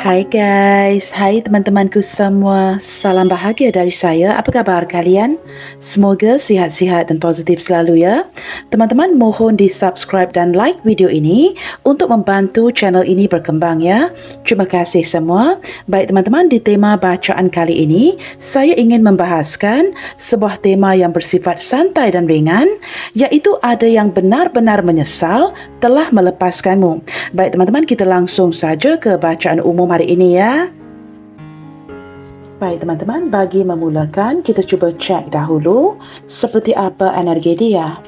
Hai guys, hai teman-temanku semua. Salam bahagia dari saya. Apa kabar kalian? Semoga sihat-sihat dan positif selalu ya. Teman-teman mohon di-subscribe dan like video ini untuk membantu channel ini berkembang ya. Terima kasih semua. Baik teman-teman, di tema bacaan kali ini, saya ingin membahaskan sebuah tema yang bersifat santai dan ringan, iaitu ada yang benar-benar menyesal telah melepaskanmu. Baik teman-teman, kita langsung saja ke bacaan umum hari ini ya. Baik teman-teman, bagi memulakan kita cuba cek dahulu seperti apa energi dia.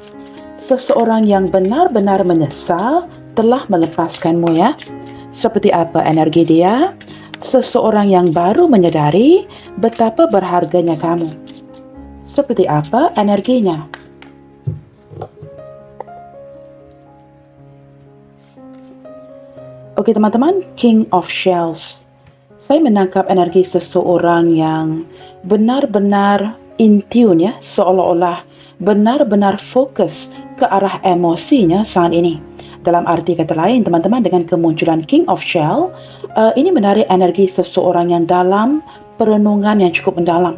Seseorang yang benar-benar menyesal telah melepaskanmu ya. Seperti apa energi dia? Seseorang yang baru menyadari betapa berharganya kamu. Seperti apa energinya? Oke teman-teman, King of Shells. Saya menangkap energi seseorang yang benar-benar in tune ya, seolah-olah benar-benar fokus ke arah emosinya saat ini. Dalam arti kata lain teman-teman, dengan kemunculan King of Shell, ini menarik energi seseorang yang dalam perenungan yang cukup mendalam.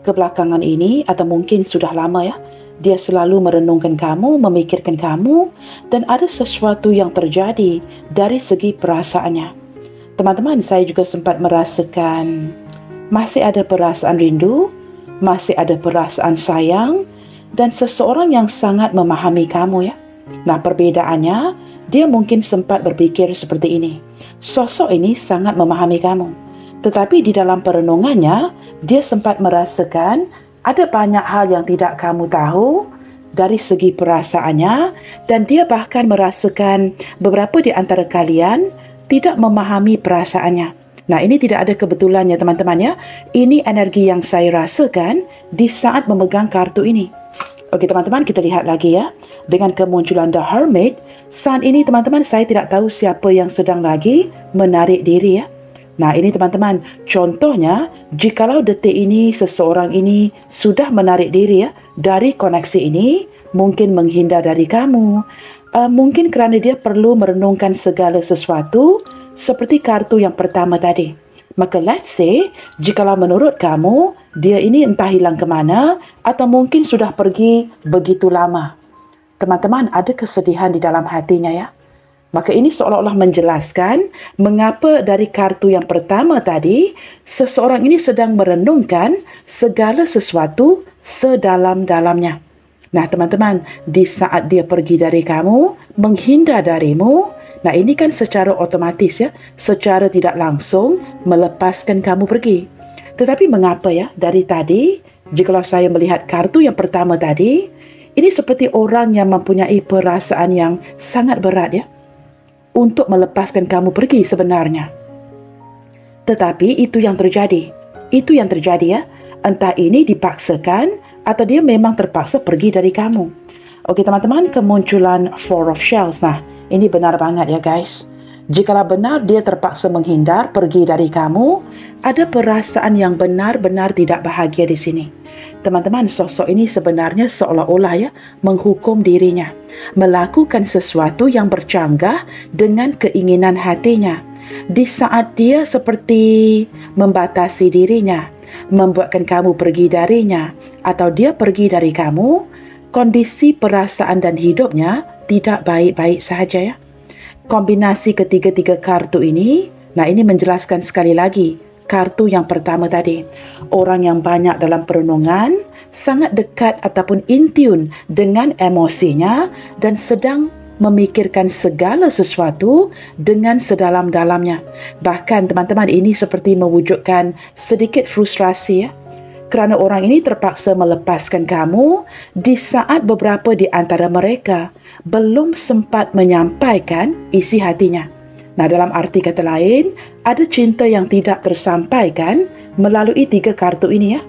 Kebelakangan ini atau mungkin sudah lama ya, dia selalu merenungkan kamu, memikirkan kamu, dan ada sesuatu yang terjadi dari segi perasaannya. Teman-teman, saya juga sempat merasakan masih ada perasaan rindu, masih ada perasaan sayang, dan seseorang yang sangat memahami kamu ya. Nah, perbedaannya, dia mungkin sempat berpikir seperti ini. Sosok ini sangat memahami kamu. Tetapi di dalam perenungannya, dia sempat merasakan ada banyak hal yang tidak kamu tahu dari segi perasaannya, dan dia bahkan merasakan beberapa di antara kalian tidak memahami perasaannya. Nah, ini tidak ada kebetulannya teman-teman ya. Ini energi yang saya rasakan di saat memegang kartu ini. Oke teman-teman, kita lihat lagi ya. Dengan kemunculan The Hermit, saat ini teman-teman saya tidak tahu siapa yang sedang lagi menarik diri ya. Nah ini teman-teman, contohnya jikalau detik ini seseorang ini sudah menarik diri ya dari koneksi ini, mungkin menghindar dari kamu, mungkin kerana dia perlu merenungkan segala sesuatu seperti kartu yang pertama tadi. Maka let's say, jikalau menurut kamu, dia ini entah hilang ke mana atau mungkin sudah pergi begitu lama. Teman-teman, ada kesedihan di dalam hatinya ya. Maka ini seolah-olah menjelaskan mengapa dari kartu yang pertama tadi, seseorang ini sedang merenungkan segala sesuatu sedalam-dalamnya. Nah teman-teman, di saat dia pergi dari kamu, menghindar darimu, nah ini kan secara otomatis ya, secara tidak langsung melepaskan kamu pergi. Tetapi mengapa ya, dari tadi, jikalau saya melihat kartu yang pertama tadi, ini seperti orang yang mempunyai perasaan yang sangat berat ya, untuk melepaskan kamu pergi sebenarnya. Tetapi itu yang terjadi. Itu yang terjadi ya. Entah ini dipaksakan atau dia memang terpaksa pergi dari kamu. Oke teman-teman, kemunculan Four of Shells. Nah, ini benar banget ya guys. Jikalau benar dia terpaksa menghindar, pergi dari kamu, ada perasaan yang benar-benar tidak bahagia di sini. Teman-teman, sosok ini sebenarnya seolah-olah ya menghukum dirinya, melakukan sesuatu yang bercanggah dengan keinginan hatinya. Di saat dia seperti membatasi dirinya, membuatkan kamu pergi darinya, atau dia pergi dari kamu, kondisi perasaan dan hidupnya tidak baik-baik sahaja ya. Kombinasi ketiga-tiga kartu ini, nah ini menjelaskan sekali lagi kartu yang pertama tadi. Orang yang banyak dalam perenungan, sangat dekat ataupun in tune dengan emosinya dan sedang memikirkan segala sesuatu dengan sedalam-dalamnya. Bahkan teman-teman, ini seperti mewujudkan sedikit frustrasi ya. Kerana orang ini terpaksa melepaskan kamu di saat beberapa di antara mereka belum sempat menyampaikan isi hatinya. Nah, dalam arti kata lain, ada cinta yang tidak tersampaikan melalui tiga kartu ini ya.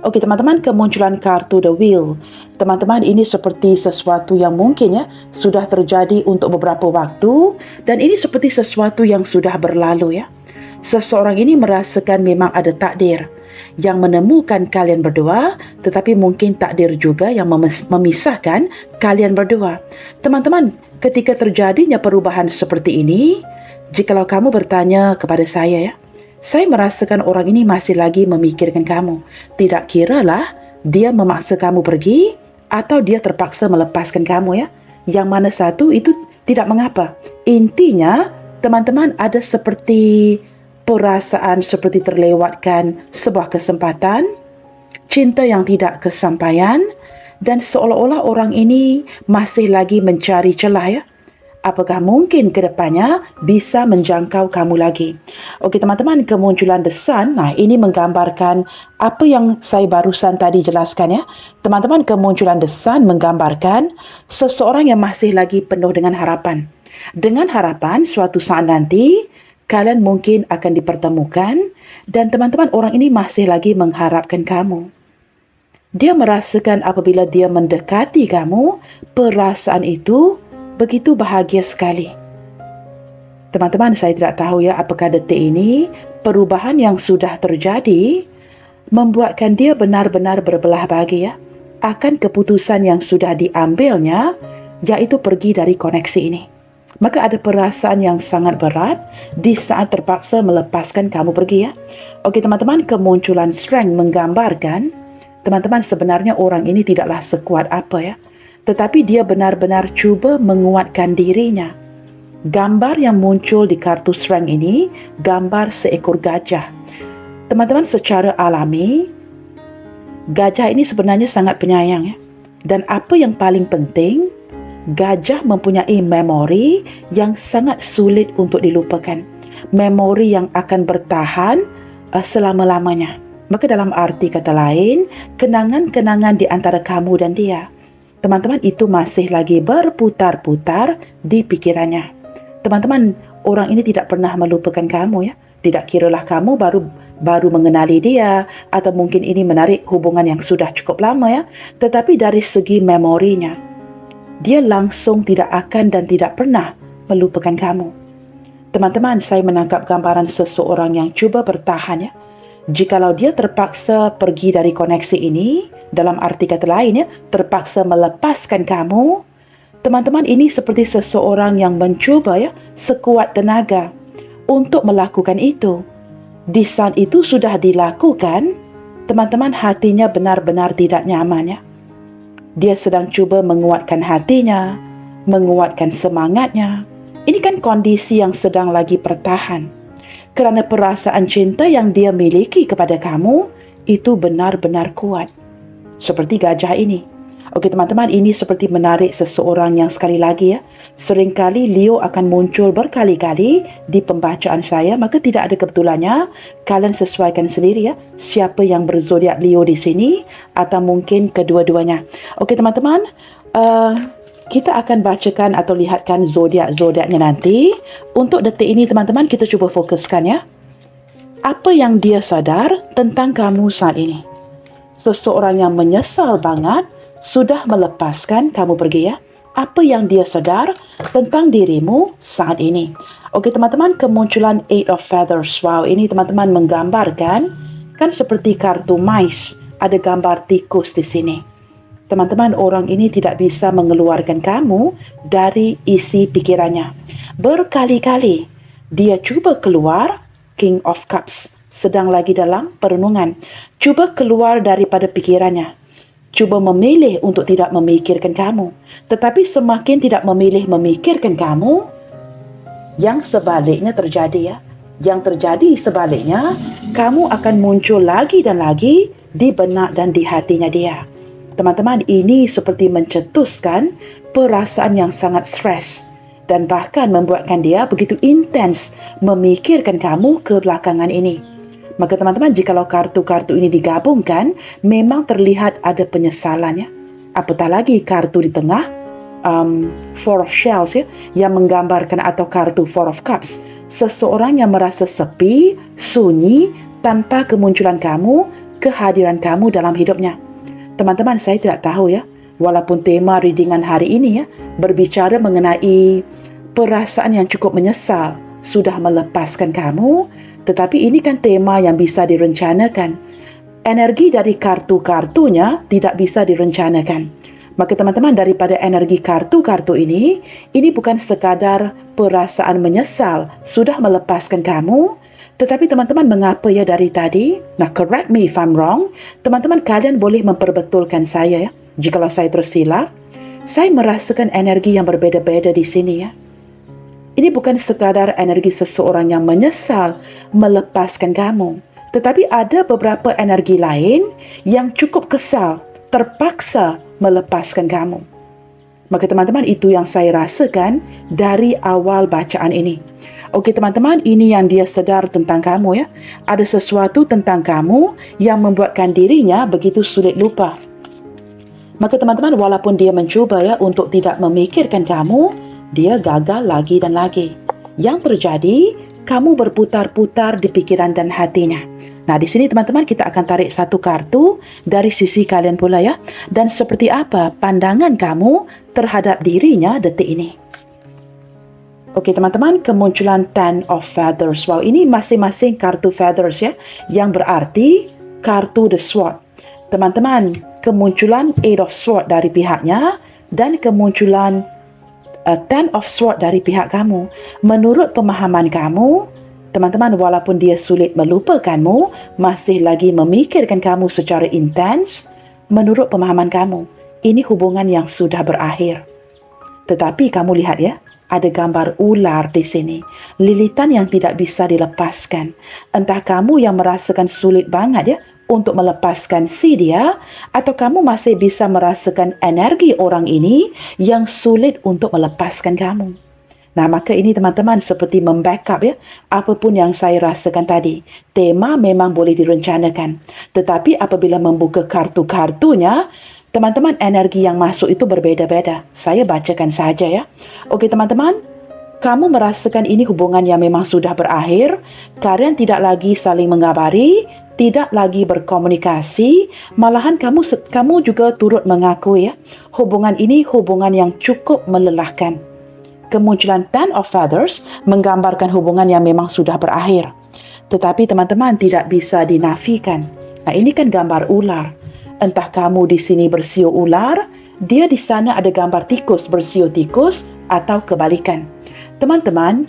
Oke teman-teman, kemunculan kartu The Wheel. Teman-teman, ini seperti sesuatu yang mungkin ya sudah terjadi untuk beberapa waktu, dan ini seperti sesuatu yang sudah berlalu ya. Seseorang ini merasakan memang ada takdir yang menemukan kalian berdua, tetapi mungkin takdir juga yang memisahkan kalian berdua. Teman-teman, ketika terjadinya perubahan seperti ini, Jikalau kamu bertanya kepada saya, saya merasakan orang ini masih lagi memikirkan kamu. Tidak kiralah dia memaksa kamu pergi atau dia terpaksa melepaskan kamu, ya. Yang mana satu itu tidak mengapa. Intinya, teman-teman ada seperti perasaan seperti terlewatkan sebuah kesempatan, cinta yang tidak kesampaian, dan seolah-olah orang ini masih lagi mencari celah, ya. Apakah mungkin ke depannya bisa menjangkau kamu lagi? Okey teman-teman, kemunculan The Sun, ini menggambarkan apa yang saya barusan tadi jelaskan, ya. Teman-teman, kemunculan The Sun menggambarkan seseorang yang masih lagi penuh dengan harapan. Dengan harapan suatu saat nanti kalian mungkin akan dipertemukan dan teman-teman orang ini masih lagi mengharapkan kamu. Dia merasakan apabila dia mendekati kamu, perasaan itu begitu bahagia sekali. Teman-teman, saya tidak tahu, ya, apakah detik ini perubahan yang sudah terjadi membuatkan dia benar-benar berbelah bagi, ya, akan keputusan yang sudah diambilnya, yaitu pergi dari koneksi ini. Maka ada perasaan yang sangat berat di saat terpaksa melepaskan kamu pergi, ya. Okey teman-teman, kemunculan strength menggambarkan teman-teman sebenarnya orang ini tidaklah sekuat apa, ya, tetapi dia benar-benar cuba menguatkan dirinya. Gambar yang muncul di kartu strength ini, gambar seekor gajah. Teman-teman, secara alami, gajah ini sebenarnya sangat penyayang, ya. Dan apa yang paling penting, gajah mempunyai memori yang sangat sulit untuk dilupakan. Memori yang akan bertahan selama-lamanya. Maka dalam arti kata lain, kenangan-kenangan di antara kamu dan dia, teman-teman, itu masih lagi berputar-putar di pikirannya. Teman-teman, orang ini tidak pernah melupakan kamu, ya. Tidak kiralah kamu baru mengenali dia atau mungkin ini menarik hubungan yang sudah cukup lama, ya. Tetapi dari segi memorinya, dia langsung tidak akan dan tidak pernah melupakan kamu. Teman-teman, saya menangkap gambaran seseorang yang cuba bertahan, ya. Jikalau dia terpaksa pergi dari koneksi ini, dalam arti kata lain, ya, terpaksa melepaskan kamu, teman-teman, ini seperti seseorang yang mencuba, ya, sekuat tenaga untuk melakukan itu. Di saat itu sudah dilakukan, teman-teman, hatinya benar-benar tidak nyaman, ya. Dia sedang cuba menguatkan hatinya, menguatkan semangatnya. Ini kan kondisi yang sedang lagi bertahan. Kerana perasaan cinta yang dia miliki kepada kamu itu benar-benar kuat. Seperti gajah ini. Okey teman-teman, ini seperti menarik seseorang yang sekali lagi, ya, seringkali Leo akan muncul berkali-kali di pembacaan saya, maka tidak ada kebetulannya. Kalian sesuaikan sendiri, ya, siapa yang berzodiak Leo di sini atau mungkin kedua-duanya. Okey teman-teman, kita akan bacakan atau lihatkan zodiak-zodiaknya nanti. Untuk detik ini teman-teman, kita cuba fokuskan, ya. Apa yang dia sadar tentang kamu saat ini? Seseorang yang menyesal banget sudah melepaskan kamu pergi, ya. Apa yang dia sadar tentang dirimu saat ini? Okey teman-teman, kemunculan Eight of Feathers. Wow, ini teman-teman menggambarkan kan seperti kartu mice, ada gambar tikus di sini. Teman-teman, orang ini tidak bisa mengeluarkan kamu dari isi pikirannya. Berkali-kali dia cuba keluar, King of Cups, sedang lagi dalam perenungan. Cuba keluar daripada pikirannya. Cuba memilih untuk tidak memikirkan kamu. Tetapi semakin tidak memilih memikirkan kamu, yang sebaliknya terjadi, ya. Yang terjadi sebaliknya, kamu akan muncul lagi dan lagi di benak dan di hatinya dia. Teman-teman, ini seperti mencetuskan perasaan yang sangat stres dan bahkan membuatkan dia begitu intens memikirkan kamu kebelakangan ini. Maka teman-teman, jikalau kartu-kartu ini digabungkan, memang terlihat ada penyesalannya. Apatah lagi kartu di tengah, Four of Shells, ya, yang menggambarkan atau kartu Four of Cups. Seseorang yang merasa sepi, sunyi, tanpa kemunculan kamu, kehadiran kamu dalam hidupnya. Teman-teman, saya tidak tahu, ya, walaupun tema readingan hari ini, ya, berbicara mengenai perasaan yang cukup menyesal sudah melepaskan kamu, tetapi ini kan tema yang bisa direncanakan. Energi dari kartu-kartunya tidak bisa direncanakan. Maka teman-teman, daripada energi kartu-kartu ini bukan sekadar perasaan menyesal sudah melepaskan kamu, tetapi teman-teman, mengapa ya dari tadi? Nah, correct me if I'm wrong. Teman-teman, kalian boleh memperbetulkan saya ya. Jikalau saya tersilap, saya merasakan energi yang berbeza-beza di sini ya. Ini bukan sekadar energi seseorang yang menyesal melepaskan kamu, tetapi ada beberapa energi lain yang cukup kesal, terpaksa melepaskan kamu. Maka teman-teman, itu yang saya rasakan dari awal bacaan ini. Okey teman-teman, ini yang dia sedar tentang kamu ya. Ada sesuatu tentang kamu yang membuatkan dirinya begitu sulit lupa. Maka teman-teman, walaupun dia mencuba ya untuk tidak memikirkan kamu, dia gagal lagi dan lagi. Yang terjadi, kamu berputar-putar di pikiran dan hatinya. Nah, di sini teman-teman, kita akan tarik satu kartu dari sisi kalian pula ya. Dan seperti apa pandangan kamu terhadap dirinya detik ini. Okey teman-teman, kemunculan Ten of Feathers. Wow, ini masing-masing kartu feathers ya, yang berarti kartu the sword. Teman-teman, kemunculan Eight of Swords dari pihaknya dan kemunculan Ten of Swords dari pihak kamu. Menurut pemahaman kamu, teman-teman, walaupun dia sulit melupakanmu, masih lagi memikirkan kamu secara intens, menurut pemahaman kamu, ini hubungan yang sudah berakhir. Tetapi kamu lihat ya, ada gambar ular di sini. Lilitan yang tidak bisa dilepaskan. Entah kamu yang merasakan sulit banget ya untuk melepaskan si dia, atau kamu masih bisa merasakan energi orang ini yang sulit untuk melepaskan kamu. Nah, maka ini teman-teman seperti membackup ya, apapun yang saya rasakan tadi. Tema memang boleh direncanakan. Tetapi apabila membuka kartu-kartunya, teman-teman, energi yang masuk itu berbeza-beza. Saya bacakan saja ya. Okey teman-teman, kamu merasakan ini hubungan yang memang sudah berakhir. Kalian tidak lagi saling mengabari, tidak lagi berkomunikasi, malahan kamu juga turut mengakui ya, hubungan ini hubungan yang cukup melelahkan. Kemunculan Ten of Feathers menggambarkan hubungan yang memang sudah berakhir. Tetapi teman-teman, tidak bisa dinafikan. Nah, ini kan gambar ular. Entah kamu di sini bersiul ular, dia di sana ada gambar tikus bersiul tikus, atau kebalikan. Teman-teman,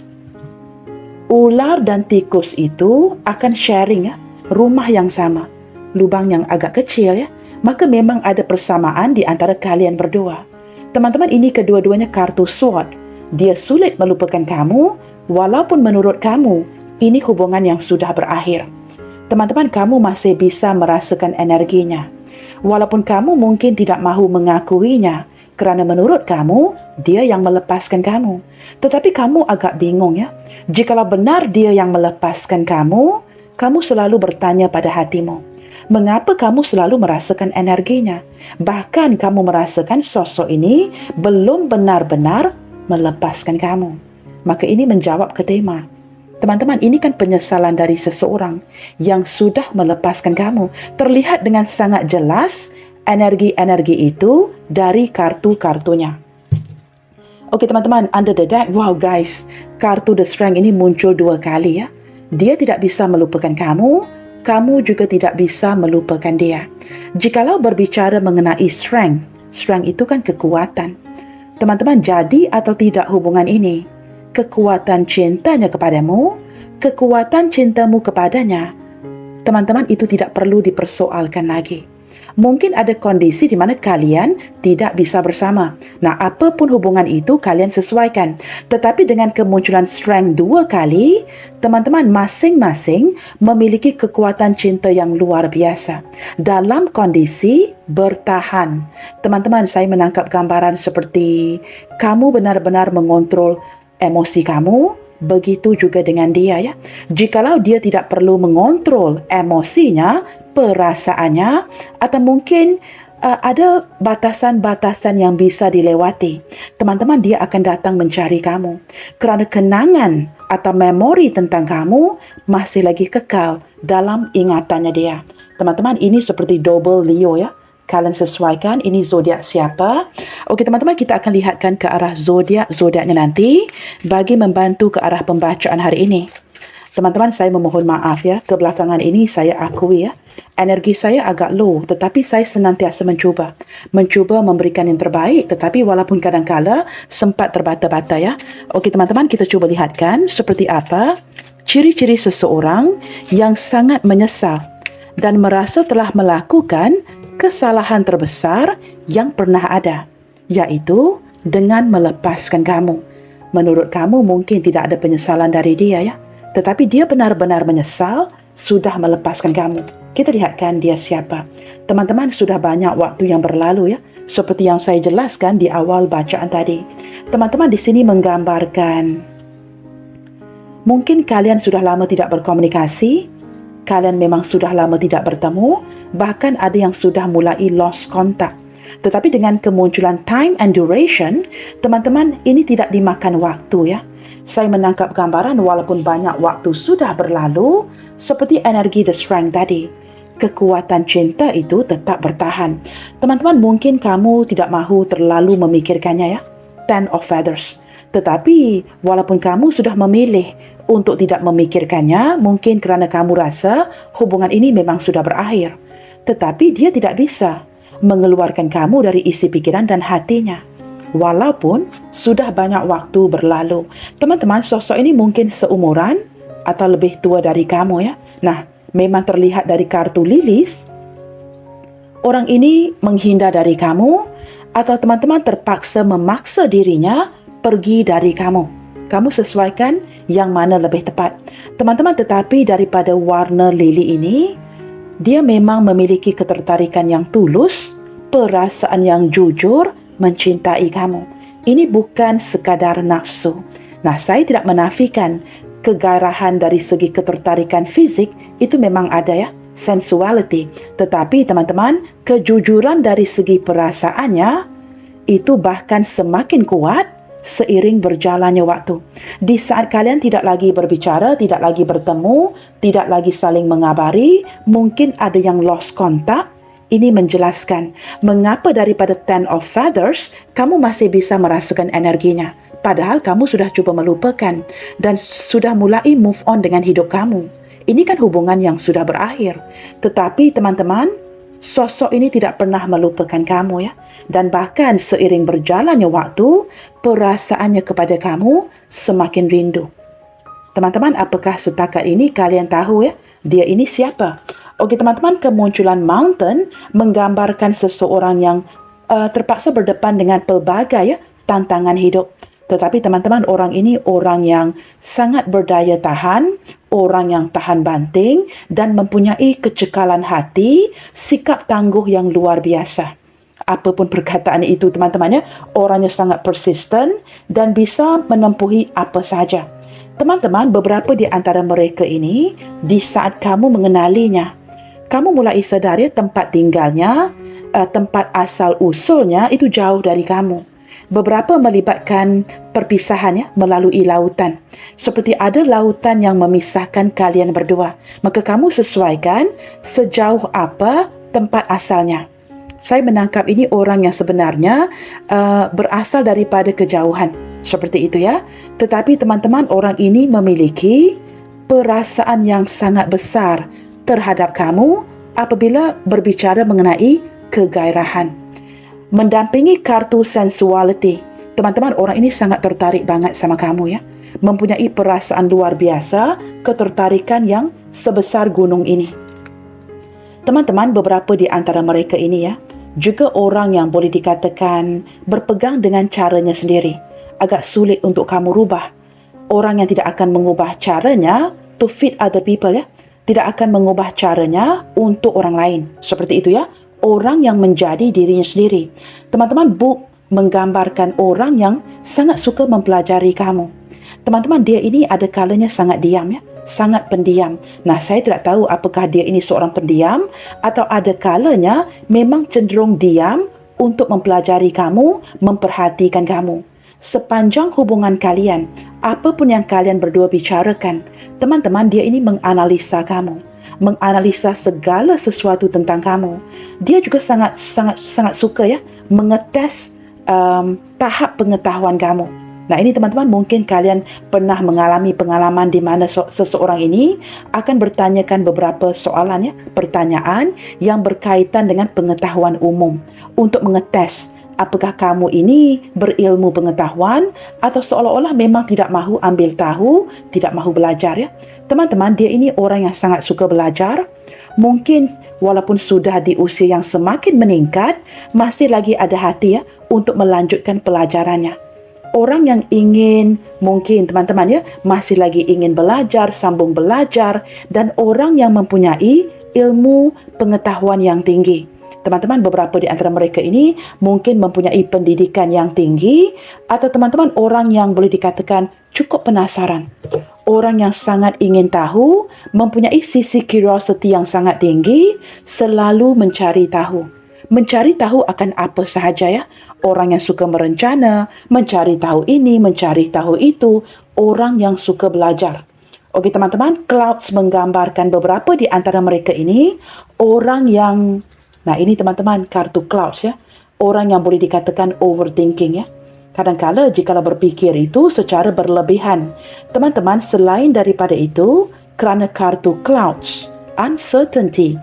ular dan tikus itu akan sharing ya, rumah yang sama, lubang yang agak kecil ya, maka memang ada persamaan di antara kalian berdua. Teman-teman, ini kedua-duanya kartu sword. Dia sulit melupakan kamu, walaupun menurut kamu, ini hubungan yang sudah berakhir. Teman-teman, kamu masih bisa merasakan energinya. Walaupun kamu mungkin tidak mahu mengakuinya, kerana menurut kamu, dia yang melepaskan kamu. Tetapi kamu agak bingung ya, jikalau benar dia yang melepaskan kamu, kamu selalu bertanya pada hatimu, mengapa kamu selalu merasakan energinya? Bahkan kamu merasakan sosok ini belum benar-benar melepaskan kamu. Maka ini menjawab ke tema. Teman-teman, ini kan penyesalan dari seseorang yang sudah melepaskan kamu. Terlihat dengan sangat jelas energi-energi itu dari kartu-kartunya. Okey teman-teman, under the deck, wow guys, kartu The Strength ini muncul 2 kali ya. Dia tidak bisa melupakan kamu, kamu juga tidak bisa melupakan dia. Jikalau berbicara mengenai strength itu kan kekuatan. Teman-teman, jadi atau tidak hubungan ini, kekuatan cintanya kepadamu, kekuatan cintamu kepadanya, teman-teman, itu tidak perlu dipersoalkan lagi. Mungkin ada kondisi di mana kalian tidak bisa bersama. Nah, apapun hubungan itu kalian sesuaikan. Tetapi dengan kemunculan strength 2 kali, teman-teman masing-masing memiliki kekuatan cinta yang luar biasa dalam kondisi bertahan. Teman-teman, saya menangkap gambaran seperti kamu benar-benar mengontrol emosi kamu. Begitu juga dengan dia ya. Jikalau dia tidak perlu mengontrol emosinya, perasaannya, atau mungkin ada batasan-batasan yang bisa dilewati, teman-teman, dia akan datang mencari kamu. Kerana kenangan atau memori tentang kamu masih lagi kekal dalam ingatannya dia. Teman-teman, ini seperti double Leo ya. Kalian sesuaikan ini zodiak siapa. Okey teman-teman, kita akan lihatkan ke arah zodiaknya nanti bagi membantu ke arah pembacaan hari ini. Teman-teman, saya memohon maaf ya, kebelakangan ini saya akui ya, energi saya agak low, tetapi saya senantiasa mencuba memberikan yang terbaik, tetapi walaupun kadang-kala sempat terbata-bata ya. Okey teman-teman, kita cuba lihatkan seperti apa ciri-ciri seseorang yang sangat menyesal dan merasa telah melakukan kesalahan terbesar yang pernah ada, iaitu dengan melepaskan kamu. Menurut kamu mungkin tidak ada penyesalan dari dia ya, tetapi dia benar-benar menyesal sudah melepaskan kamu. Kita lihatkan dia siapa. Teman-teman, sudah banyak waktu yang berlalu ya, seperti yang saya jelaskan di awal bacaan tadi. Teman-teman di sini menggambarkan mungkin kalian sudah lama tidak berkomunikasi, kalian memang sudah lama tidak bertemu, bahkan ada yang sudah mulai lost contact. Tetapi dengan kemunculan time and duration, teman-teman, ini tidak dimakan waktu ya. Saya menangkap gambaran walaupun banyak waktu sudah berlalu, seperti energi the strength tadi. Kekuatan cinta itu tetap bertahan. Teman-teman, mungkin kamu tidak mahu terlalu memikirkannya ya. Ten of Feathers. Tetapi walaupun kamu sudah memilih untuk tidak memikirkannya, mungkin kerana kamu rasa hubungan ini memang sudah berakhir. Tetapi dia tidak bisa mengeluarkan kamu dari isi pikiran dan hatinya. Walaupun sudah banyak waktu berlalu. Teman-teman, sosok ini mungkin seumuran atau lebih tua dari kamu ya. Nah, memang terlihat dari kartu lilis, orang ini menghindar dari kamu atau teman-teman terpaksa memaksa dirinya pergi dari kamu. Kamu sesuaikan yang mana lebih tepat. Teman-teman, tetapi daripada warna lili ini, dia memang memiliki ketertarikan yang tulus, perasaan yang jujur, mencintai kamu. Ini bukan sekadar nafsu. Nah, saya tidak menafikan kegairahan dari segi ketertarikan fisik itu memang ada ya, sensuality. Tetapi teman-teman, kejujuran dari segi perasaannya itu bahkan semakin kuat seiring berjalannya waktu. Di saat kalian tidak lagi berbicara, tidak lagi bertemu, tidak lagi saling mengabari, mungkin ada yang lost contact. Ini menjelaskan mengapa daripada Ten of Feathers, kamu masih bisa merasakan energinya. Padahal kamu sudah cuba melupakan dan sudah mulai move on dengan hidup kamu. Ini kan hubungan yang sudah berakhir. Tetapi teman-teman, sosok ini tidak pernah melupakan kamu ya. Dan bahkan seiring berjalannya waktu, perasaannya kepada kamu semakin rindu. Teman-teman, apakah setakat ini kalian tahu ya, dia ini siapa? Okey teman-teman, kemunculan mountain menggambarkan seseorang yang terpaksa berdepan dengan pelbagai ya, tantangan hidup. Tetapi teman-teman, orang ini orang yang sangat berdaya tahan, orang yang tahan banting dan mempunyai kecekalan hati, sikap tangguh yang luar biasa. Apapun perkataan itu teman-teman ya, orangnya sangat persisten dan bisa menempuhi apa sahaja. Teman-teman, beberapa di antara mereka ini, di saat kamu mengenalinya, kamu mulai sadar ya, tempat tinggalnya, tempat asal usulnya itu jauh dari kamu. Beberapa melibatkan perpisahan ya, melalui lautan. Seperti ada lautan yang memisahkan kalian berdua. Maka kamu sesuaikan sejauh apa tempat asalnya. Saya menangkap ini orang yang sebenarnya berasal daripada kejauhan. Seperti itu ya. Tetapi teman-teman, orang ini memiliki perasaan yang sangat besar terhadap kamu apabila berbicara mengenai kegairahan. Mendampingi kartu sensuality. Teman-teman, orang ini sangat tertarik banget sama kamu ya. Mempunyai perasaan luar biasa, ketertarikan yang sebesar gunung ini. Teman-teman, beberapa di antara mereka ini ya, juga orang yang boleh dikatakan berpegang dengan caranya sendiri. Agak sulit untuk kamu rubah. Orang yang tidak akan mengubah caranya to fit other people ya. Tidak akan mengubah caranya untuk orang lain. Seperti itu ya. Orang yang menjadi dirinya sendiri. Teman-teman, book menggambarkan orang yang sangat suka mempelajari kamu. Teman-teman, dia ini ada kalanya sangat diam ya. Sangat pendiam. Nah, saya tidak tahu apakah dia ini seorang pendiam atau ada kalanya memang cenderung diam untuk mempelajari kamu, memperhatikan kamu. Sepanjang hubungan kalian, apapun yang kalian berdua bicarakan, teman-teman, dia ini menganalisa kamu, menganalisa segala sesuatu tentang kamu. Dia juga sangat suka ya mengetes tahap pengetahuan kamu. Nah, ini teman-teman, mungkin kalian pernah mengalami pengalaman di mana seseorang ini akan bertanyakan beberapa soalan, ya, pertanyaan yang berkaitan dengan pengetahuan umum untuk mengetes apakah kamu ini berilmu pengetahuan atau seolah-olah memang tidak mahu ambil tahu, tidak mahu belajar, ya. Teman-teman, dia ini orang yang sangat suka belajar. Mungkin walaupun sudah di usia yang semakin meningkat, masih lagi ada hati, ya, untuk melanjutkan pelajarannya. Orang yang ingin, mungkin teman-teman, ya, masih lagi ingin belajar, sambung belajar, dan orang yang mempunyai ilmu pengetahuan yang tinggi. Teman-teman, beberapa di antara mereka ini mungkin mempunyai pendidikan yang tinggi, atau teman-teman orang yang boleh dikatakan cukup penasaran. Orang yang sangat ingin tahu, mempunyai sisi curiosity yang sangat tinggi, selalu mencari tahu. Mencari tahu akan apa sahaja, ya. Orang yang suka merencana, mencari tahu ini, mencari tahu itu. Orang yang suka belajar. Okey teman-teman, Clouds menggambarkan beberapa di antara mereka ini orang yang, nah ini teman-teman kartu Clouds, ya. Orang yang boleh dikatakan overthinking, ya. Kadang-kala jikalau berfikir itu secara berlebihan. Teman-teman, selain daripada itu, kerana kartu Clouds, uncertainty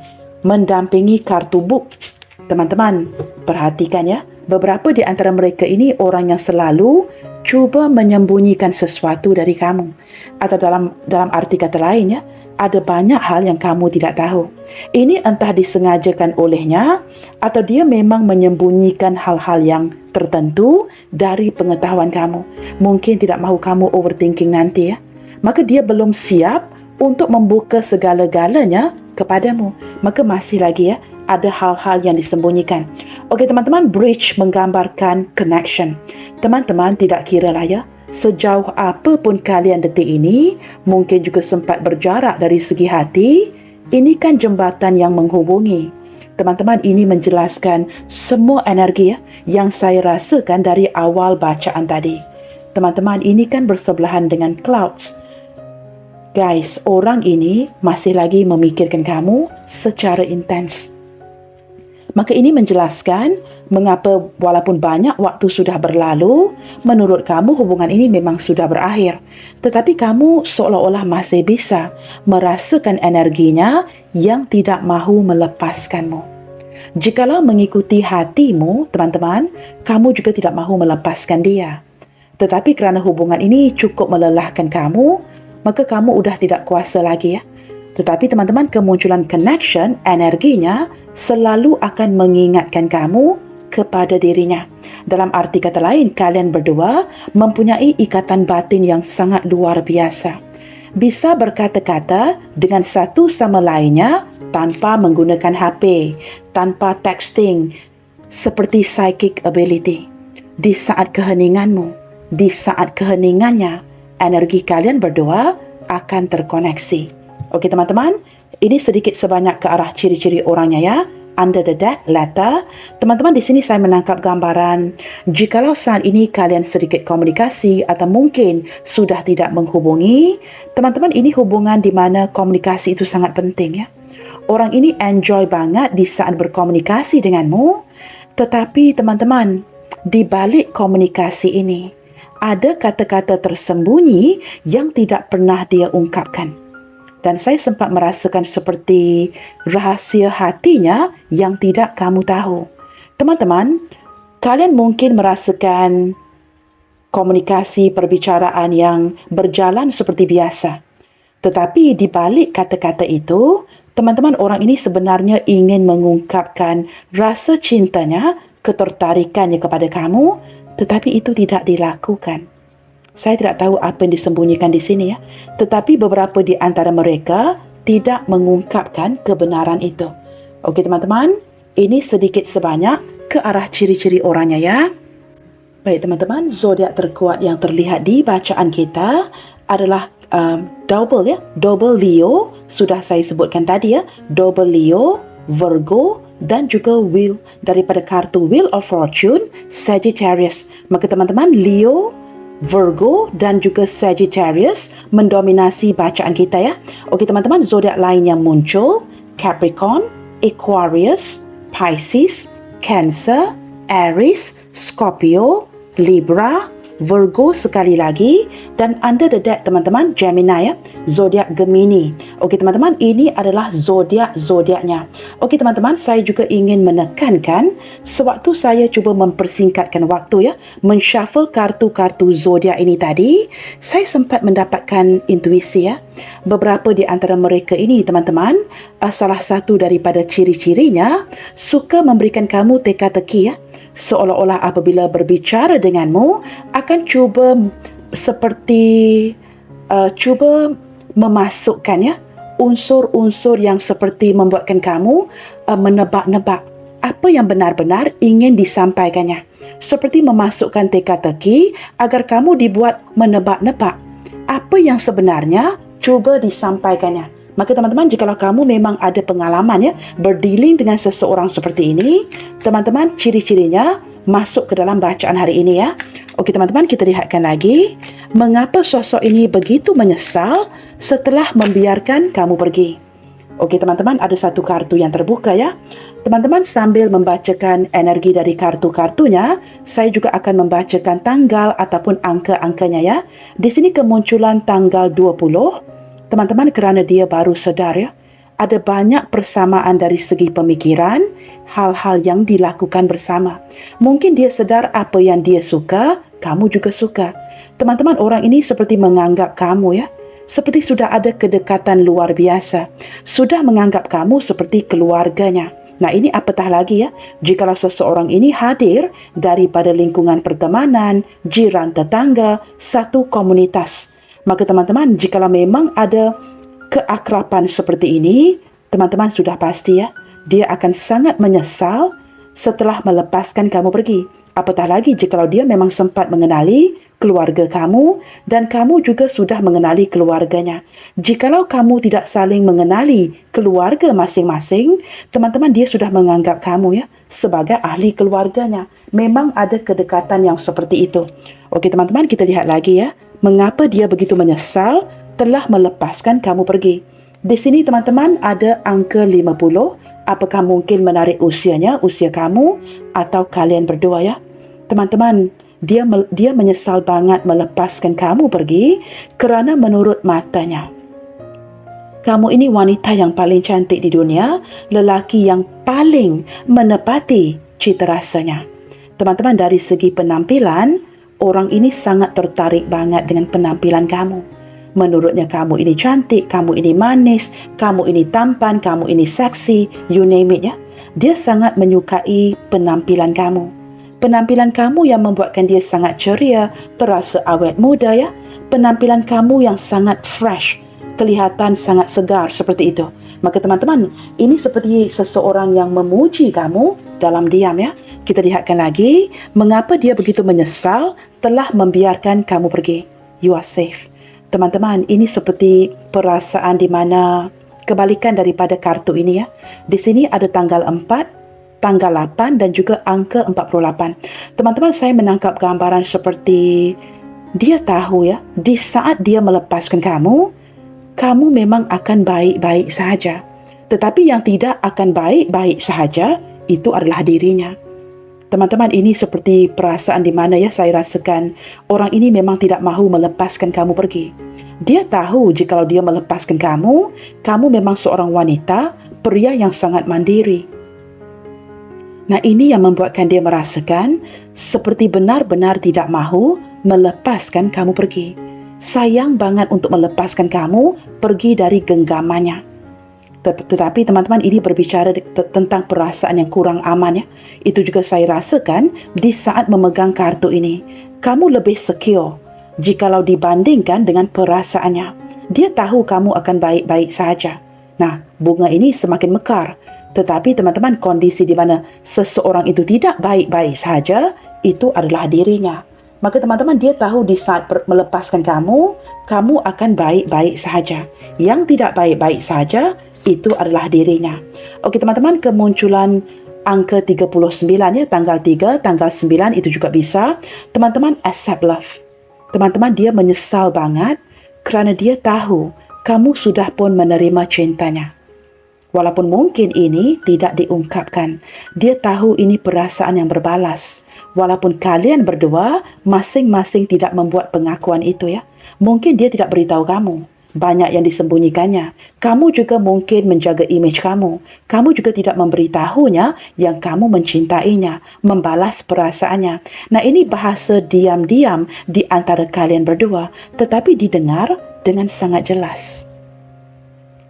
mendampingi kartu Book. Teman-teman, perhatikan, ya. Beberapa di antara mereka ini orang yang selalu cuba menyembunyikan sesuatu dari kamu. Atau dalam arti kata lain, ya, ada banyak hal yang kamu tidak tahu. Ini entah disengajakan olehnya atau dia memang menyembunyikan hal-hal yang tertentu dari pengetahuan kamu. Mungkin tidak mahu kamu overthinking nanti, ya. Maka dia belum siap untuk membuka segala-galanya kepadamu. Maka masih lagi, ya, ada hal-hal yang disembunyikan. Okey teman-teman, bridge menggambarkan connection. Teman-teman, tidak kira lah, ya, sejauh apa pun kalian detik ini, mungkin juga sempat berjarak dari segi hati, ini kan jembatan yang menghubungi. Teman-teman, ini menjelaskan semua energi, ya, yang saya rasakan dari awal bacaan tadi. Teman-teman, ini kan bersebelahan dengan Clouds. Guys, orang ini masih lagi memikirkan kamu secara intens. Maka ini menjelaskan mengapa walaupun banyak waktu sudah berlalu, menurut kamu hubungan ini memang sudah berakhir. Tetapi kamu seolah-olah masih bisa merasakan energinya yang tidak mahu melepaskanmu. Jikalau mengikuti hatimu, teman-teman, kamu juga tidak mahu melepaskan dia. Tetapi kerana hubungan ini cukup melelahkan kamu, maka kamu sudah tidak kuasa lagi, ya. Tetapi teman-teman, kemunculan connection, energinya selalu akan mengingatkan kamu kepada dirinya. Dalam arti kata lain, kalian berdua mempunyai ikatan batin yang sangat luar biasa. Bisa berkata-kata dengan satu sama lainnya tanpa menggunakan HP, tanpa texting, seperti psychic ability. Di saat keheninganmu, di saat keheningannya, energi kalian berdua akan terkoneksi. Okey teman-teman, ini sedikit sebanyak ke arah ciri-ciri orangnya, ya. Under the deck letter, teman-teman, di sini saya menangkap gambaran jikalau saat ini kalian sedikit komunikasi atau mungkin sudah tidak menghubungi, teman-teman, ini hubungan di mana komunikasi itu sangat penting, ya. Orang ini enjoy banget di saat berkomunikasi denganmu, tetapi teman-teman, di balik komunikasi ini ada kata-kata tersembunyi yang tidak pernah dia ungkapkan. Dan saya sempat merasakan seperti rahasia hatinya yang tidak kamu tahu. Teman-teman, kalian mungkin merasakan komunikasi perbicaraan yang berjalan seperti biasa. Tetapi di balik kata-kata itu, teman-teman, orang ini sebenarnya ingin mengungkapkan rasa cintanya, ketertarikannya kepada kamu, tetapi itu tidak dilakukan. Saya tidak tahu apa yang disembunyikan di sini, ya. Tetapi beberapa di antara mereka tidak mengungkapkan kebenaran itu. Okey teman-teman, ini sedikit sebanyak ke arah ciri-ciri orangnya, ya. Baik teman-teman, zodiak terkuat yang terlihat di bacaan kita adalah double, ya. Double Leo, sudah saya sebutkan tadi, ya. Double Leo, Virgo dan juga Wheel. Daripada kartu Wheel of Fortune, Sagittarius. Maka teman-teman, Leo, Virgo dan juga Sagittarius mendominasi bacaan kita, ya. Okey teman-teman, zodiak lain yang muncul Capricorn, Aquarius, Pisces, Cancer, Aries, Scorpio, Libra, Virgo sekali lagi, dan under the deck teman-teman, Gemini ya, zodiak Gemini. Okey teman-teman, ini adalah zodiaknya. Okey teman-teman, saya juga ingin menekankan sewaktu saya cuba mempersingkatkan waktu ya, menshuffle kartu-kartu zodiak ini tadi, saya sempat mendapatkan intuisi ya. Beberapa di antara mereka ini teman-teman, salah satu daripada ciri-cirinya suka memberikan kamu teka-teki ya. Seolah-olah apabila berbicara denganmu akan cuba seperti cuba memasukkan ya unsur-unsur yang seperti membuatkan kamu menebak-nebak apa yang benar-benar ingin disampaikannya. Seperti memasukkan teka-teki agar kamu dibuat menebak-nebak apa yang sebenarnya cuba disampaikannya. Maka teman-teman, jikalau kamu memang ada pengalaman ya berdealing dengan seseorang seperti ini, teman-teman, ciri-cirinya masuk ke dalam bacaan hari ini ya. Okey teman-teman, kita lihatkan lagi mengapa sosok ini begitu menyesal setelah membiarkan kamu pergi. Okey teman-teman, ada satu kartu yang terbuka ya. Teman-teman, sambil membacakan energi dari kartu-kartunya, saya juga akan membacakan tanggal ataupun angka-angkanya ya. Di sini kemunculan tanggal 20. Teman-teman, kerana dia baru sedar ya, ada banyak persamaan dari segi pemikiran, hal-hal yang dilakukan bersama. Mungkin dia sedar apa yang dia suka, kamu juga suka. Teman-teman, orang ini seperti menganggap kamu ya, seperti sudah ada kedekatan luar biasa. Sudah menganggap kamu seperti keluarganya. Nah, ini apatah lagi ya, jikalau seseorang ini hadir daripada lingkungan pertemanan, jiran tetangga, satu komunitas. Maka teman-teman, jikalau memang ada keakraban seperti ini, teman-teman sudah pasti ya, dia akan sangat menyesal setelah melepaskan kamu pergi. Apatah lagi jikalau dia memang sempat mengenali keluarga kamu dan kamu juga sudah mengenali keluarganya. Jikalau kamu tidak saling mengenali keluarga masing-masing, teman-teman, dia sudah menganggap kamu ya sebagai ahli keluarganya. Memang ada kedekatan yang seperti itu. Okey teman-teman, kita lihat lagi ya. Mengapa dia begitu menyesal telah melepaskan kamu pergi? Di sini teman-teman ada angka 50. Apakah mungkin menarik usia kamu atau kalian berdua ya? Teman-teman, dia menyesal banget melepaskan kamu pergi kerana menurut matanya, kamu ini wanita yang paling cantik di dunia, lelaki yang paling menepati cita rasanya. Teman-teman, dari segi penampilan, orang ini sangat tertarik banget dengan penampilan kamu. Menurutnya kamu ini cantik, kamu ini manis, kamu ini tampan, kamu ini seksi, you name it ya. Dia sangat menyukai penampilan kamu. Penampilan kamu yang membuatkan dia sangat ceria, terasa awet muda ya. Penampilan kamu yang sangat fresh, kelihatan sangat segar seperti itu. Maka teman-teman, ini seperti seseorang yang memuji kamu dalam diam ya. Kita lihatkan lagi, mengapa dia begitu menyesal telah membiarkan kamu pergi. You are safe. Teman-teman, ini seperti perasaan di mana kebalikan daripada kartu ini ya. Di sini ada tanggal 4, tanggal 8 dan juga angka 48. Teman-teman, saya menangkap gambaran seperti dia tahu ya, di saat dia melepaskan kamu, kamu memang akan baik-baik sahaja. Tetapi yang tidak akan baik-baik sahaja, itu adalah dirinya. Teman-teman, ini seperti perasaan di mana ya saya rasakan orang ini memang tidak mahu melepaskan kamu pergi. Dia tahu jikalau dia melepaskan kamu, kamu memang seorang wanita, pria yang sangat mandiri. Nah, ini yang membuatkan dia merasakan seperti benar-benar tidak mahu melepaskan kamu pergi. Sayang banget untuk melepaskan kamu pergi dari genggamannya. Tetapi teman-teman, ini berbicara tentang perasaan yang kurang aman ya. Itu juga saya rasakan di saat memegang kartu ini. Kamu lebih secure jikalau dibandingkan dengan perasaannya. Dia tahu kamu akan baik-baik saja. Nah, bunga ini semakin mekar. Tetapi teman-teman, kondisi di mana seseorang itu tidak baik-baik saja, itu adalah dirinya. Maka teman-teman, dia tahu di saat melepaskan kamu, kamu akan baik-baik saja. Yang tidak baik-baik saja, itu adalah dirinya. Okey teman-teman, kemunculan angka 39 ya, tanggal 3, tanggal 9 itu juga bisa. Teman-teman, accept love. Teman-teman, dia menyesal banget kerana dia tahu kamu sudah pun menerima cintanya. Walaupun mungkin ini tidak diungkapkan, dia tahu ini perasaan yang berbalas. Walaupun kalian berdua masing-masing tidak membuat pengakuan itu ya. Mungkin dia tidak beritahu kamu. Banyak yang disembunyikannya. Kamu juga mungkin menjaga imej kamu. Kamu juga tidak memberitahunya yang kamu mencintainya, membalas perasaannya. Nah, ini bahasa diam-diam di antara kalian berdua, tetapi didengar dengan sangat jelas.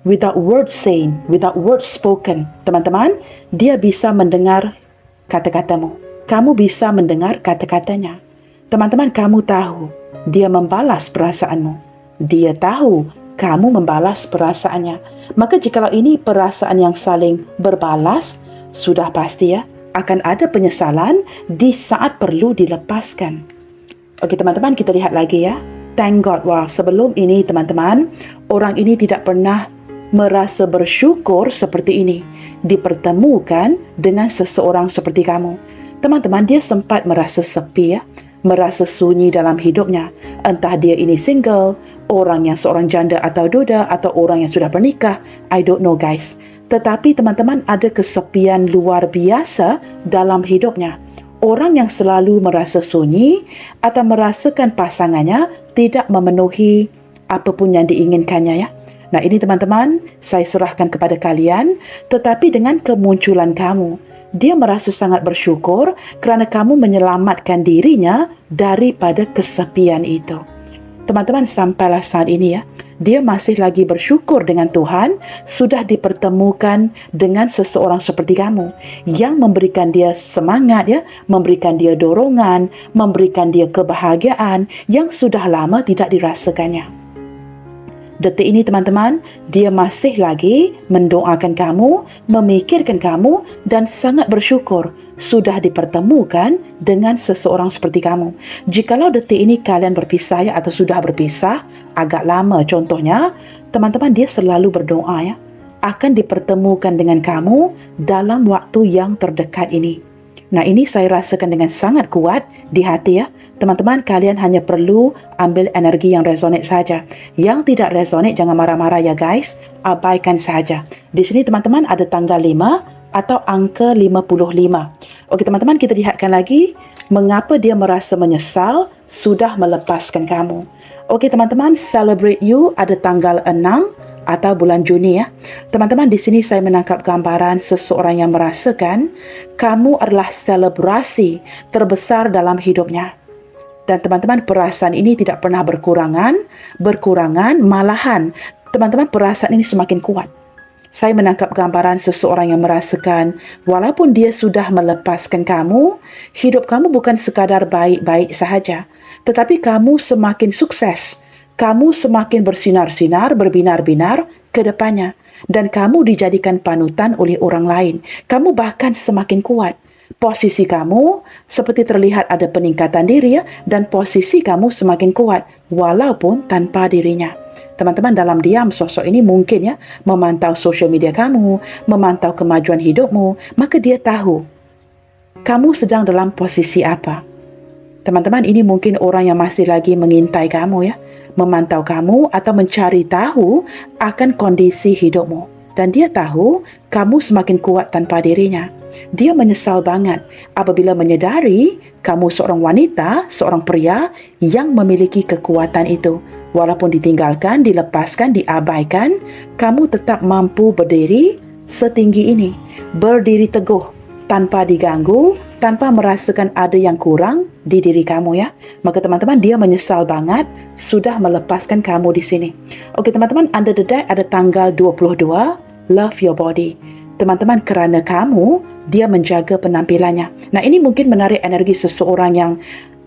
Without words saying, without words spoken. Teman-teman, dia bisa mendengar kata-katamu. Kamu bisa mendengar kata-katanya. Teman-teman, kamu tahu dia membalas perasaanmu. Dia tahu kamu membalas perasaannya. Maka jikalau ini perasaan yang saling berbalas, sudah pasti ya, akan ada penyesalan di saat perlu dilepaskan. Oke teman-teman, kita lihat lagi ya. Thank God, wow, sebelum ini teman-teman, orang ini tidak pernah merasa bersyukur seperti ini, dipertemukan dengan seseorang seperti kamu. Teman-teman, dia sempat merasa sepi ya, merasa sunyi dalam hidupnya. Entah dia ini single, orang yang seorang janda atau duda, atau orang yang sudah bernikah, I don't know guys. Tetapi teman-teman, ada kesepian luar biasa dalam hidupnya. Orang yang selalu merasa sunyi atau merasakan pasangannya tidak memenuhi apapun yang diinginkannya ya. Nah ini teman-teman, saya serahkan kepada kalian, tetapi dengan kemunculan kamu, dia merasa sangat bersyukur kerana kamu menyelamatkan dirinya daripada kesepian itu. Teman-teman, sampailah saat ini ya, dia masih lagi bersyukur dengan Tuhan sudah dipertemukan dengan seseorang seperti kamu yang memberikan dia semangat ya, memberikan dia dorongan, memberikan dia kebahagiaan yang sudah lama tidak dirasakannya. Detik ini teman-teman, dia masih lagi mendoakan kamu, memikirkan kamu dan sangat bersyukur sudah dipertemukan dengan seseorang seperti kamu. Jikalau detik ini kalian berpisah ya, atau sudah berpisah agak lama contohnya, teman-teman, dia selalu berdoa ya, akan dipertemukan dengan kamu dalam waktu yang terdekat ini. Nah ini saya rasakan dengan sangat kuat di hati ya. Teman-teman, kalian hanya perlu ambil energi yang resonate saja. Yang tidak resonate jangan marah-marah ya guys. Abaikan saja. Di sini teman-teman ada tanggal 5 atau angka 55. Okey teman-teman, kita lihatkan lagi mengapa dia merasa menyesal sudah melepaskan kamu. Okey teman-teman, celebrate you ada tanggal 6 atau bulan Juni ya. Teman-teman, di sini saya menangkap gambaran seseorang yang merasakan kamu adalah selebrasi terbesar dalam hidupnya. Dan teman-teman, perasaan ini tidak pernah berkurangan, malahan teman-teman perasaan ini semakin kuat. Saya menangkap gambaran seseorang yang merasakan walaupun dia sudah melepaskan kamu, hidup kamu bukan sekadar baik-baik sahaja, tetapi kamu semakin sukses. Kamu semakin bersinar-sinar, berbinar-binar ke depannya. Dan kamu dijadikan panutan oleh orang lain. Kamu bahkan semakin kuat. Posisi kamu seperti terlihat ada peningkatan diri ya, dan posisi kamu semakin kuat walaupun tanpa dirinya. Teman-teman, dalam diam sosok ini mungkin ya memantau sosial media kamu, memantau kemajuan hidupmu, maka dia tahu kamu sedang dalam posisi apa. Teman-teman, ini mungkin orang yang masih lagi mengintai kamu ya, memantau kamu atau mencari tahu akan kondisi hidupmu. Dan dia tahu kamu semakin kuat tanpa dirinya. Dia menyesal banget apabila menyedari kamu seorang wanita, seorang pria yang memiliki kekuatan itu. Walaupun ditinggalkan, dilepaskan, diabaikan, kamu tetap mampu berdiri setinggi ini. Berdiri teguh, tanpa diganggu, tanpa merasakan ada yang kurang di diri kamu ya. Maka teman-teman, dia menyesal banget sudah melepaskan kamu di sini. Oke teman-teman, under the deck ada tanggal 22, love your body. Teman-teman, kerana kamu, dia menjaga penampilannya. Nah ini mungkin menarik energi seseorang yang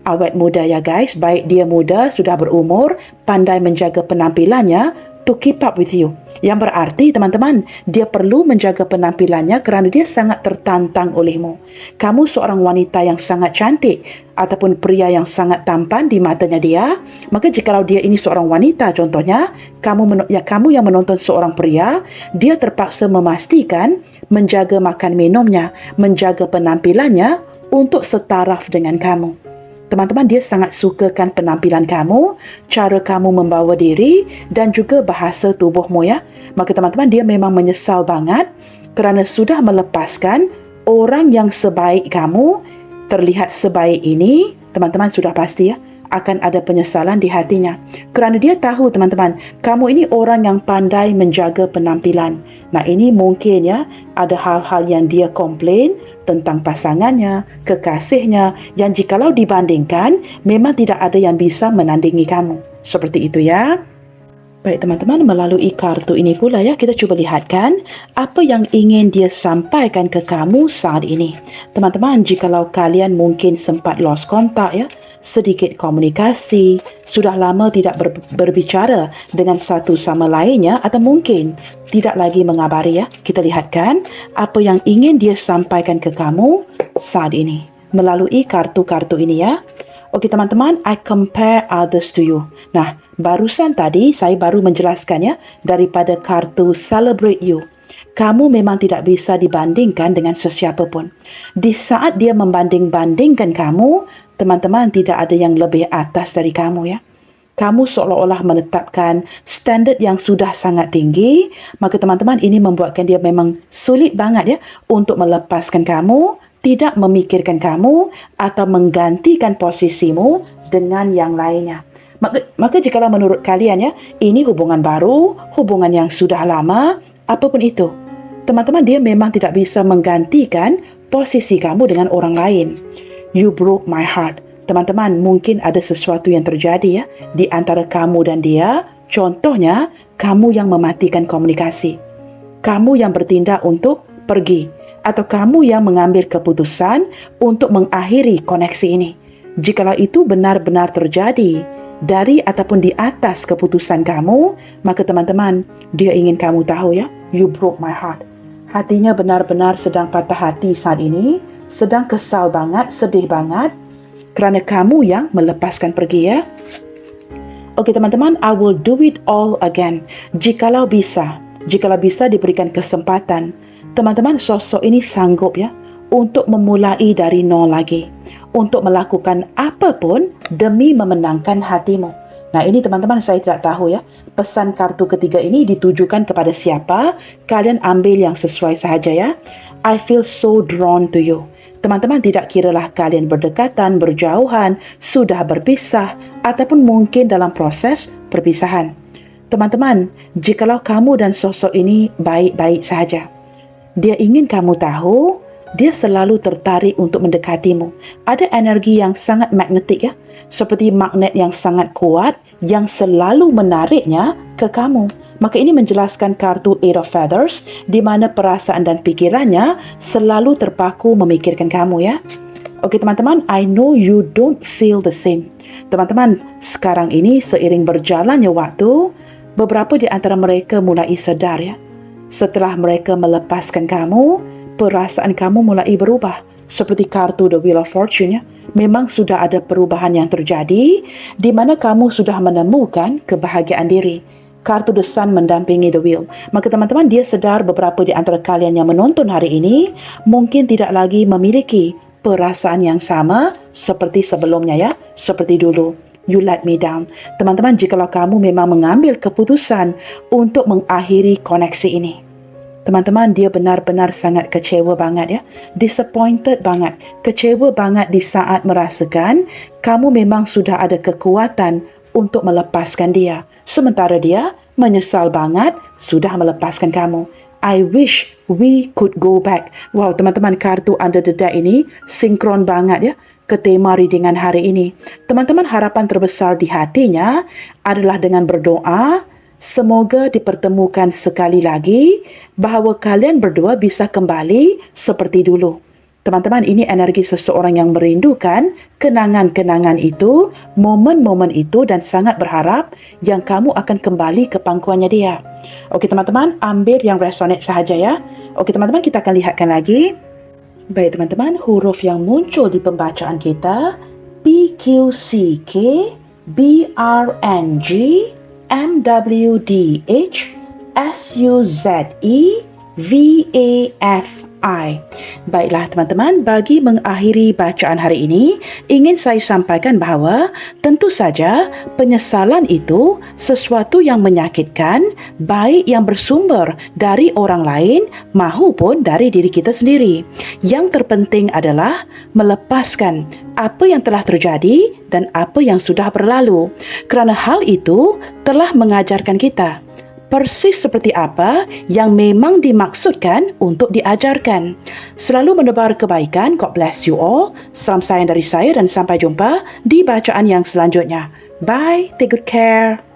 awet muda ya guys. Baik dia muda, sudah berumur, pandai menjaga penampilannya to keep up with you. Yang berarti teman-teman, dia perlu menjaga penampilannya kerana dia sangat tertantang olehmu. Kamu seorang wanita yang sangat cantik ataupun pria yang sangat tampan di matanya dia, maka jikalau dia ini seorang wanita contohnya, kamu yang menonton seorang pria, dia terpaksa memastikan menjaga makan minumnya, menjaga penampilannya untuk setaraf dengan kamu. Teman-teman, dia sangat sukakan penampilan kamu, cara kamu membawa diri dan juga bahasa tubuhmu ya. Maka teman-teman, dia memang menyesal banget kerana sudah melepaskan orang yang sebaik kamu terlihat sebaik ini, teman-teman sudah pasti ya, akan ada penyesalan di hatinya. Kerana dia tahu teman-teman, kamu ini orang yang pandai menjaga penampilan. Nah ini mungkin ya, ada hal-hal yang dia komplain tentang pasangannya, kekasihnya, yang jikalau dibandingkan, memang tidak ada yang bisa menandingi kamu. Seperti itu ya. Baik teman-teman, melalui kartu ini pula ya, kita cuba lihatkan apa yang ingin dia sampaikan ke kamu saat ini. Teman-teman, jikalau kalian mungkin sempat lost kontak ya, sedikit komunikasi, sudah lama tidak berbicara dengan satu sama lainnya, atau mungkin tidak lagi mengabari ya, kita lihatkan apa yang ingin dia sampaikan ke kamu saat ini melalui kartu-kartu ini ya. Okey teman-teman, I compare others to you. Nah, barusan tadi saya baru menjelaskan ya, daripada kartu celebrate you. Kamu memang tidak bisa dibandingkan dengan sesiapa pun. Di saat dia membanding-bandingkan kamu, teman-teman, tidak ada yang lebih atas dari kamu ya. Kamu seolah-olah menetapkan standard yang sudah sangat tinggi, maka teman-teman ini membuatkan dia memang sulit banget ya untuk melepaskan kamu, tidak memikirkan kamu atau menggantikan posisimu dengan yang lainnya. Maka jikalau menurut kalian ya, ini hubungan baru, hubungan yang sudah lama, apapun itu, teman-teman dia memang tidak bisa menggantikan posisi kamu dengan orang lain. You broke my heart. Teman-teman, mungkin ada sesuatu yang terjadi ya di antara kamu dan dia. Contohnya, kamu yang mematikan komunikasi. Kamu yang bertindak untuk pergi. Atau kamu yang mengambil keputusan untuk mengakhiri koneksi ini. Jikalau itu benar-benar terjadi dari ataupun di atas keputusan kamu, maka teman-teman, dia ingin kamu tahu ya, you broke my heart. Hatinya benar-benar sedang patah hati saat ini, sedang kesal banget, sedih banget, kerana kamu yang melepaskan pergi ya. Okey teman-teman, I will do it all again. Jikalau bisa diberikan kesempatan, teman-teman sosok ini sanggup ya untuk memulai dari nol lagi, untuk melakukan apapun demi memenangkan hatimu. Nah ini teman-teman saya tidak tahu ya, pesan kartu ketiga ini ditujukan kepada siapa, kalian ambil yang sesuai sahaja ya. I feel so drawn to you. Teman-teman tidak kiralah kalian berdekatan, berjauhan, sudah berpisah, ataupun mungkin dalam proses perpisahan. Teman-teman, jikalau kamu dan sosok ini baik-baik sahaja, dia ingin kamu tahu, dia selalu tertarik untuk mendekatimu. Ada energi yang sangat magnetik ya, seperti magnet yang sangat kuat yang selalu menariknya ke kamu. Maka ini menjelaskan kartu Eight of Feathers, di mana perasaan dan pikirannya selalu terpaku memikirkan kamu ya. Okey teman-teman, I know you don't feel the same. Teman-teman, sekarang ini seiring berjalannya waktu, beberapa di antara mereka mulai sadar ya. Setelah mereka melepaskan kamu, perasaan kamu mulai berubah. Seperti kartu The Wheel of Fortune ya. Memang sudah ada perubahan yang terjadi, di mana kamu sudah menemukan kebahagiaan diri. Kartu The Sun mendampingi The Wheel. Maka teman-teman dia sedar beberapa di antara kalian yang menonton hari ini mungkin tidak lagi memiliki perasaan yang sama seperti sebelumnya ya, seperti dulu. You let me down. Teman-teman, jikalau kamu memang mengambil keputusan untuk mengakhiri koneksi ini, teman-teman dia benar-benar sangat kecewa banget ya, disappointed banget, kecewa banget di saat merasakan kamu memang sudah ada kekuatan untuk melepaskan dia, sementara dia menyesal banget sudah melepaskan kamu. I wish we could go back. Wow teman-teman, kartu Under the Deck ini sinkron banget ya ke tema readingan hari ini. Teman-teman, harapan terbesar di hatinya adalah dengan berdoa, semoga dipertemukan sekali lagi, bahawa kalian berdua bisa kembali seperti dulu. Teman-teman, ini energi seseorang yang merindukan kenangan-kenangan itu, momen-momen itu, dan sangat berharap yang kamu akan kembali ke pangkuannya dia. Okey teman-teman, ambil yang resonate sahaja ya. Okey teman-teman, kita akan lihatkan lagi. Baik teman-teman, huruf yang muncul di pembacaan kita, PQCK, BRNG, MWDH, SUZE, VAFI. Baiklah teman-teman, bagi mengakhiri bacaan hari ini, ingin saya sampaikan bahawa tentu saja penyesalan itu sesuatu yang menyakitkan, baik yang bersumber dari orang lain maupun dari diri kita sendiri. Yang terpenting adalah melepaskan apa yang telah terjadi dan apa yang sudah berlalu, kerana hal itu telah mengajarkan kita persis seperti apa yang memang dimaksudkan untuk diajarkan. Selalu menebar kebaikan. God bless you all. Salam sayang dari saya dan sampai jumpa di bacaan yang selanjutnya. Bye. Take good care.